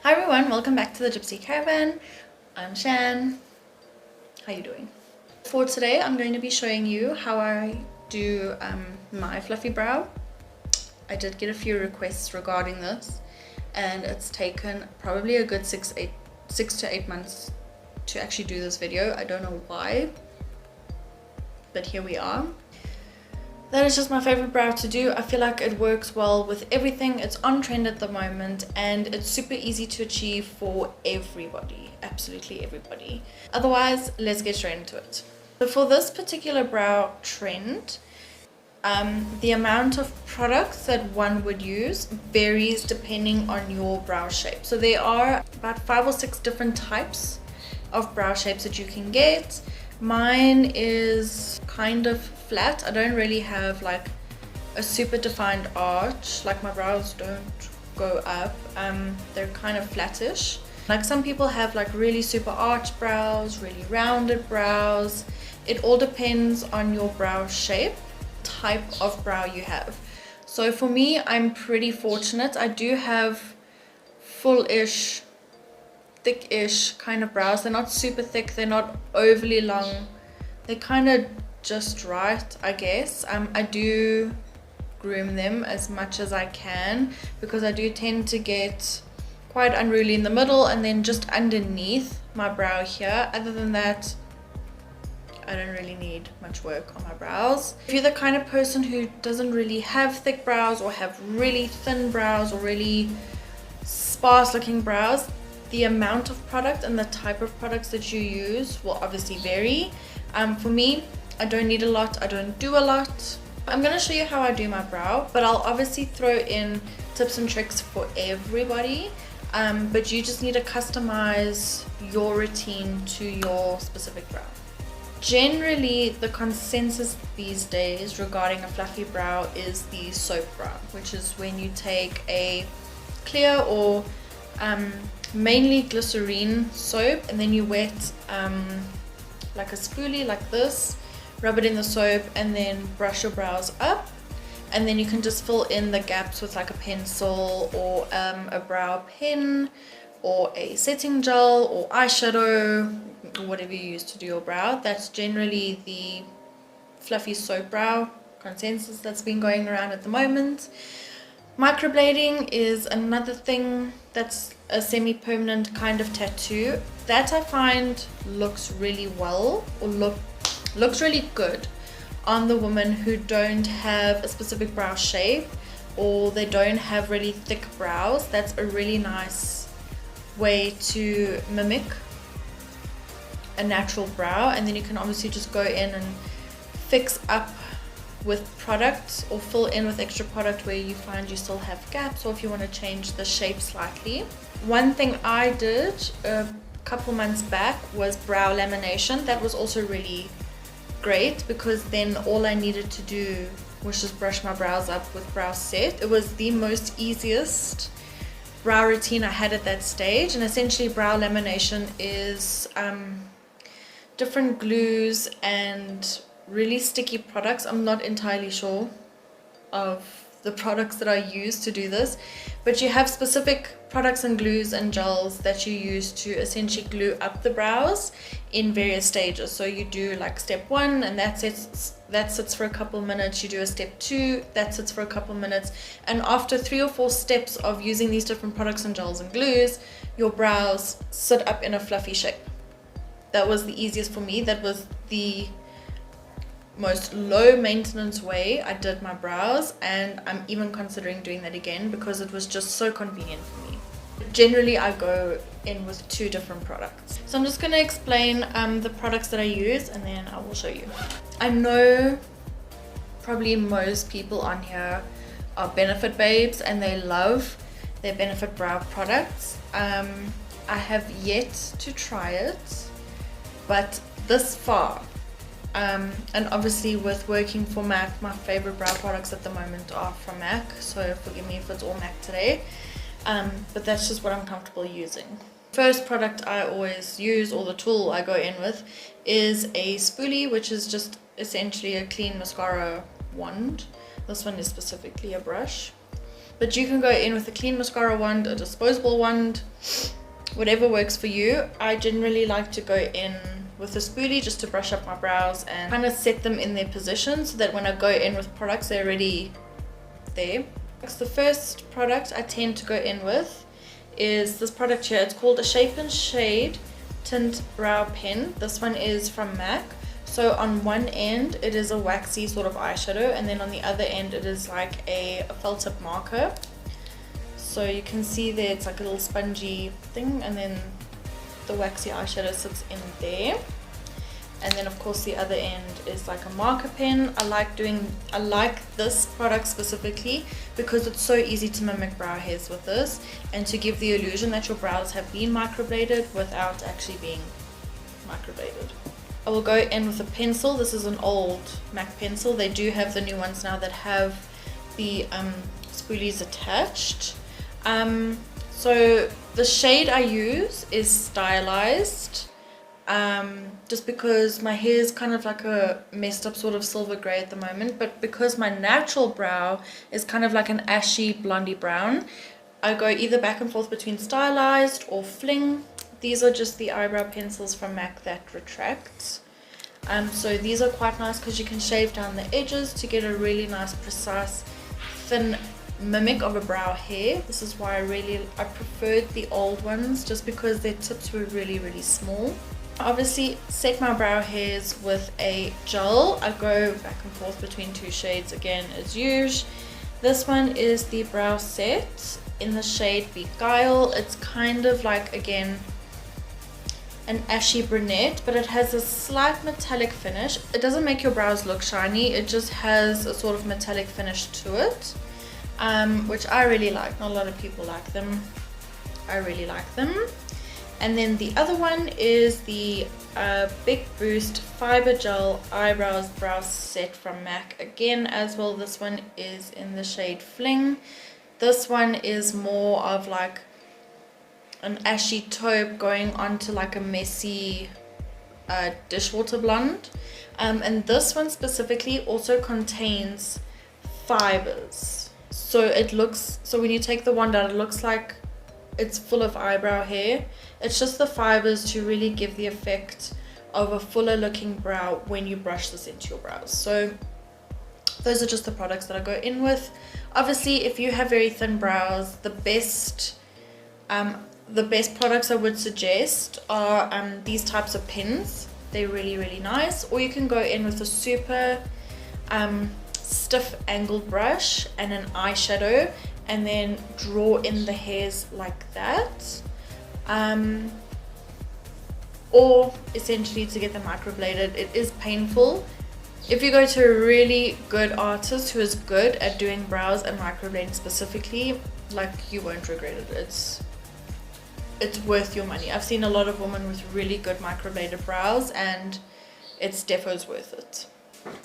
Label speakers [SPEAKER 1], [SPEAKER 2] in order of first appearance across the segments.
[SPEAKER 1] Hi everyone, welcome back to the Gypsy Caravan. I'm Shan. How you doing? For today, I'm going to be showing you how I do my fluffy brow. I did get a few requests regarding this, and it's taken probably a good 6 to 8 months to actually do this video. I don't know why, but here we are. That is just my favorite brow to do. I feel like it works well with everything. It's on trend at the moment and it's super easy to achieve for everybody, absolutely everybody. Otherwise, let's get straight into it. So for this particular brow trend, the amount of products that one would use varies depending on your brow shape. So there are about 5 or 6 different types of brow shapes that you can get. Mine is kind of flat. I don't really have like a super defined arch, like my brows don't go up. They're kind of flattish. Like some people have like really super arched brows, really rounded brows. It all depends on your brow shape, type of brow you have. So for me, I'm pretty fortunate. I do have full-ish, thick-ish kind of brows. They're not super thick, they're not overly long, they're kind of just right, I guess. I do groom them as much as I can because I do tend to get quite unruly in the middle and then just underneath my brow here. Other than that, I don't really need much work on my brows. If you're the kind of person who doesn't really have thick brows or have really thin brows or really sparse looking brows, the amount of product and the type of products that you use will obviously vary. For me, I don't need a lot, I don't do a lot. I'm going to show you how I do my brow, but I'll obviously throw in tips and tricks for everybody. But you just need to customize your routine to your specific brow. Generally, the consensus these days regarding a fluffy brow is the soap brow, which is when you take a clear or mainly glycerine soap and then you wet like a spoolie like this, rub it in the soap and then brush your brows up, and then you can just fill in the gaps with like a pencil or a brow pen or a setting gel or eyeshadow or whatever you use to do your brow. That's generally the fluffy soap brow consensus that's been going around at the moment. Microblading is another thing that's a semi-permanent kind of tattoo that I find looks really well or looks really good on the women who don't have a specific brow shape or they don't have really thick brows. That's a really nice way to mimic a natural brow, and then you can obviously just go in and fix up with product or fill in with extra product where you find you still have gaps, or if you want to change the shape slightly. One thing I did a couple months back was brow lamination. That was also really great because then all I needed to do was just brush my brows up with brow set. It was the most easiest brow routine I had at that stage, and essentially brow lamination is different glues and really sticky products. I'm not entirely sure of the products that I use to do this, but you have specific products and glues and gels that you use to essentially glue up the brows in various stages. So you do like step 1 and that sits for a couple minutes. You do a step 2, that sits for a couple minutes, and after 3 or 4 steps of using these different products and gels and glues, your brows sit up in a fluffy shape. That was the easiest for me. That was the most low maintenance way I did my brows, and I'm even considering doing that again because it was just so convenient for me. Generally I go in with 2 different products. So I'm just going to explain the products that I use and then I will show you. I know probably most people on here are Benefit babes and they love their Benefit brow products. I have yet to try it, but this far, and obviously with working for MAC, my favorite brow products at the moment are from MAC, so forgive me if it's all MAC today, but that's just what I'm comfortable using. First product I always use, or the tool I go in with, is a spoolie, which is just essentially a clean mascara wand. This one is specifically a brush. But you can go in with a clean mascara wand, a disposable wand, whatever works for you. I generally like to go in with a spoolie just to brush up my brows and kind of set them in their position so that when I go in with products, they're already there. The first product I tend to go in with is this product here. It's called a Shape and Shade Tint Brow Pen. This one is from MAC. So on one end it is a waxy sort of eyeshadow, and then on the other end it is like a felt tip marker. So you can see there it's like a little spongy thing, and then the waxy eyeshadow sits in there. And then of course the other end is like a marker pen. I like this product specifically because it's so easy to mimic brow hairs with this, and to give the illusion that your brows have been microbladed without actually being microbladed. I will go in with a pencil. This is an old MAC pencil. They do have the new ones now that have the spoolies attached. So the shade I use is Stylized, just because my hair is kind of like a messed up sort of silver grey at the moment, but because my natural brow is kind of like an ashy blondie brown, I go either back and forth between Stylized or Fling. These are just the eyebrow pencils from MAC that retract. So these are quite nice because you can shave down the edges to get a really nice, precise, thin mimic of a brow hair. This is why I preferred the old ones, just because their tips were really, really small. I obviously set my brow hairs with a gel. I go back and forth between two shades again as usual. This one is the brow set in the shade Beguile. It's kind of like, again, an ashy brunette, but it has a slight metallic finish. It doesn't make your brows look shiny, it just has a sort of metallic finish to it, which I really like. Not a lot of people like them. I really like them. And then the other one is the Big Boost Fibre Gel Eyebrows Brow Set from MAC. Again, as well, this one is in the shade Fling. This one is more of like an ashy taupe going onto like a messy dishwater blonde. And this one specifically also contains fibers. So when you take the wand out, it looks like it's full of eyebrow hair. It's just the fibers to really give the effect of a fuller looking brow when you brush this into your brows. So those are just the products that I go in with. Obviously, if you have very thin brows, the best products I would suggest are these types of pens. They're really, really nice. Or you can go in with a super stiff angled brush and an eyeshadow, and then draw in the hairs like that. Or essentially to get them microbladed. It is painful. If you go to a really good artist who is good at doing brows and microblading specifically, like, you won't regret it. It's worth your money. I've seen a lot of women with really good microbladed brows, and it's defos worth it.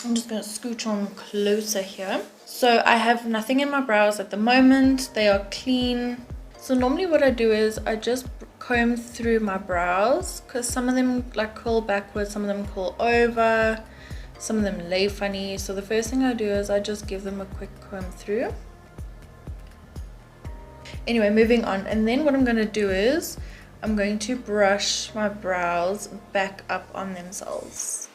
[SPEAKER 1] I'm just going to scooch on closer here. So I have nothing in my brows at the moment. They are clean. So normally what I do is I just comb through my brows, because some of them like curl backwards, some of them curl over, some of them lay funny. So the first thing I do is I just give them a quick comb through. Anyway, moving on. And then what I'm going to do is I'm going to brush my brows back up on themselves.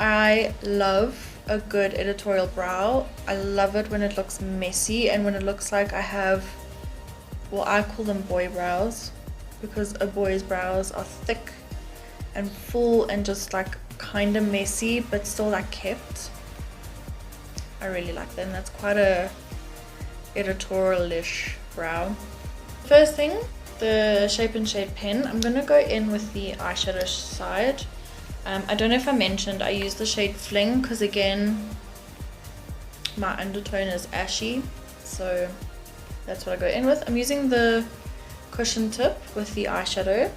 [SPEAKER 1] I love a good editorial brow. I love it when it looks messy and when it looks like I have, well, I call them boy brows, because a boy's brows are thick and full and just like kind of messy but still like kept. I really like that, and that's quite a editorial-ish brow. First thing, the Shape and Shade pen. I'm gonna go in with the eyeshadow side. I don't know if I mentioned I use the shade Fling because, again, my undertone is ashy, so that's what I go in with. I'm using the cushion tip with the eyeshadow,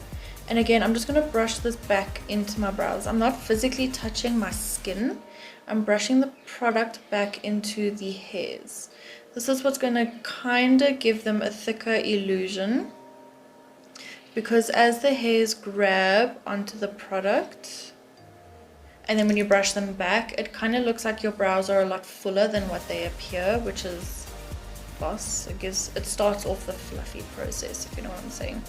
[SPEAKER 1] and again I'm just going to brush this back into my brows. I'm not physically touching my skin, I'm brushing the product back into the hairs. This is what's going to kind of give them a thicker illusion, because as the hairs grab onto the product and then when you brush them back, it kind of looks like your brows are a lot fuller than what they appear, which is gloss. It starts off the fluffy process, if you know what I'm saying.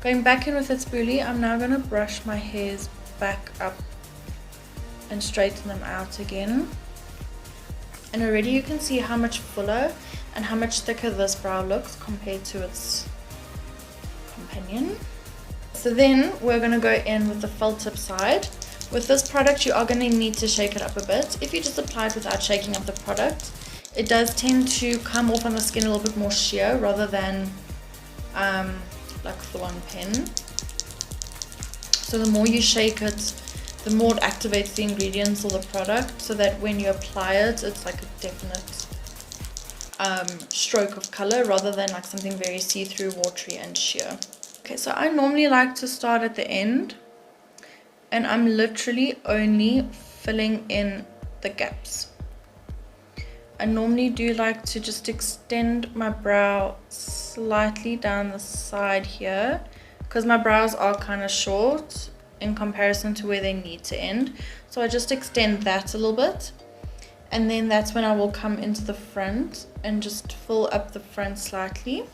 [SPEAKER 1] Going back in with the spoolie, I'm now going to brush my hairs back up and straighten them out again. And already you can see how much fuller and how much thicker this brow looks compared to its companion. So then we're going to go in with the felt tip side. With this product, you are going to need to shake it up a bit. If you just apply it without shaking up the product, it does tend to come off on the skin a little bit more sheer rather than like full-on pen. So the more you shake it, the more it activates the ingredients or the product, so that when you apply it, it's like a definite stroke of color rather than like something very see-through, watery and sheer. Okay, so I normally like to start at the end, and I'm literally only filling in the gaps. I normally do like to just extend my brow slightly down the side here, because my brows are kind of short in comparison to where they need to end. So I just extend that a little bit, and then that's when I will come into the front and just fill up the front slightly,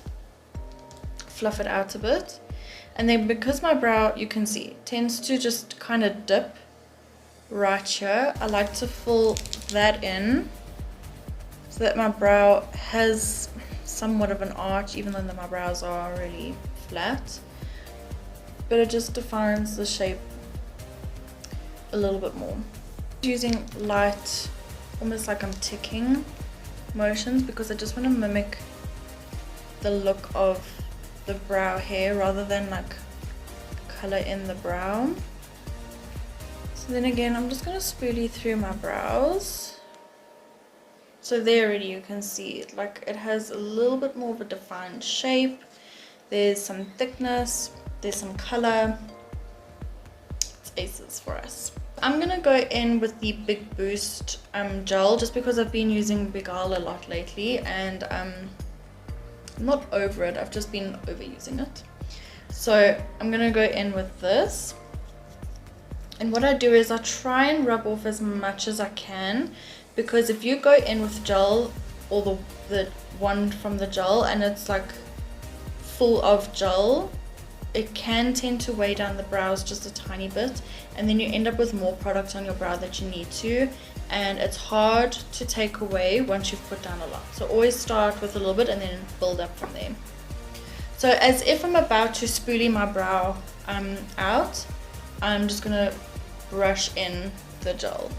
[SPEAKER 1] fluff it out a bit. And then because my brow, you can see, tends to just kind of dip right here, I like to fill that in so that my brow has somewhat of an arch, even though my brows are really flat. But it just defines the shape a little bit more. Using light, almost like I'm ticking motions, because I just want to mimic the look of the brow hair rather than like color in the brow. So then again, I'm just going to spoolie through my brows. So there already you can see it, like it has a little bit more of a defined shape. There's some thickness, there's some color. It's aces for us. I'm gonna go in with the Big Boost gel, just because I've been using Beguile a lot lately, and I'm not over it, I've just been overusing it. So I'm gonna go in with this, and what I do is I try and rub off as much as I can, because if you go in with gel, or the one from the gel, and it's like full of gel, it can tend to weigh down the brows just a tiny bit, and then you end up with more product on your brow that you need to, and it's hard to take away once you've put down a lot. So always start with a little bit and then build up from there. So as if I'm about to spoolie my brow out, I'm just gonna brush in the gel,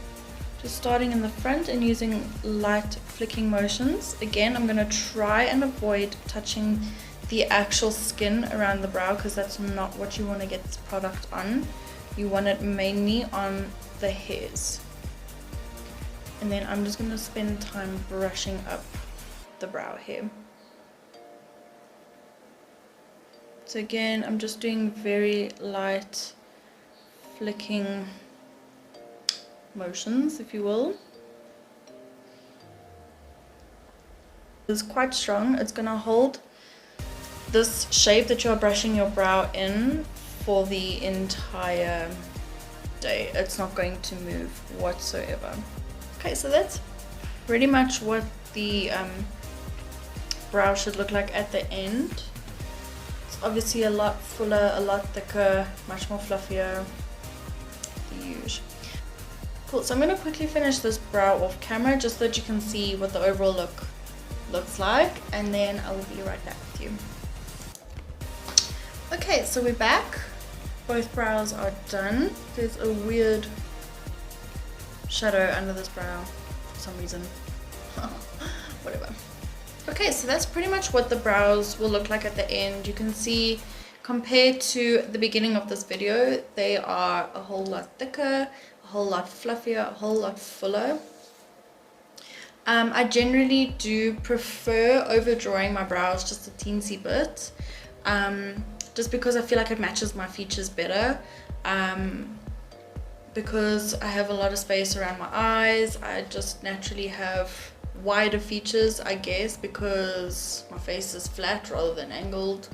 [SPEAKER 1] just starting in the front and using light flicking motions. Again, I'm gonna try and avoid touching the actual skin around the brow, because that's not what you want to get this product on. You want it mainly on the hairs. And then I'm just going to spend time brushing up the brow hair. So again, I'm just doing very light flicking motions, if you will. It's quite strong. It's going to hold this shape that you're brushing your brow in for the entire day. It's not going to move whatsoever. Okay, so that's pretty much what the brow should look like at the end. It's obviously a lot fuller, a lot thicker, much more fluffier, the usual. Cool, so I'm going to quickly finish this brow off camera just so that you can see what the overall look looks like, and then I will be right back with you. Okay, so we're back. Both brows are done. There's a weird shadow under this brow for some reason. Whatever. Okay, so that's pretty much what the brows will look like at the end. You can see, compared to the beginning of this video, they are a whole lot thicker, a whole lot fluffier, a whole lot fuller. I generally do prefer overdrawing my brows just a teensy bit. Just because I feel like it matches my features better, because I have a lot of space around my eyes. I just naturally have wider features, I guess, because my face is flat rather than angled.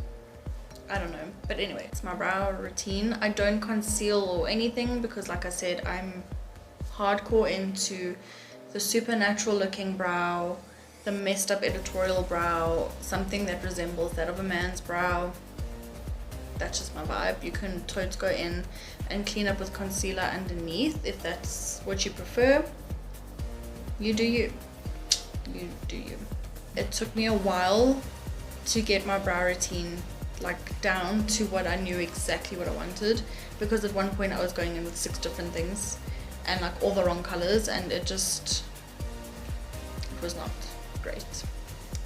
[SPEAKER 1] I don't know, but anyway, it's my brow routine. I don't conceal or anything because, like I said, I'm hardcore into the supernatural looking brow, the messed up editorial brow, something that resembles that of a man's brow. That's just my vibe. You can totes go in and clean up with concealer underneath if that's what you prefer. You do you. You do you. It took me a while to get my brow routine like down to what I knew exactly what I wanted, because at one point I was going in with 6 different things and like all the wrong colors, and it was not great.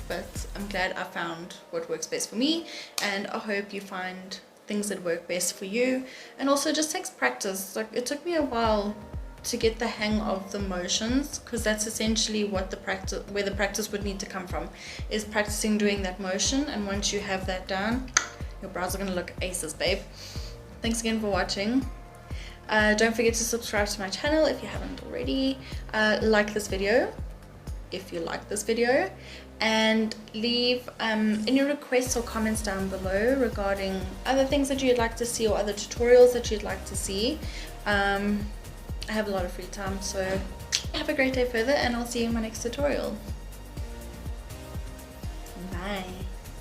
[SPEAKER 1] But I'm glad I found what works best for me, and I hope you find things that work best for you. And also just takes practice. Like it took me a while to get the hang of the motions, because that's essentially what where the practice would need to come from, is practicing doing that motion. And once you have that down, your brows are gonna look aces, babe. Thanks again for watching. Don't forget to subscribe to my channel if you haven't already. Like this video if you like this video, and leave any requests or comments down below regarding other things that you'd like to see or other tutorials that you'd like to see. I have a lot of free time, so have a great day further, and I'll see you in my next tutorial. Bye.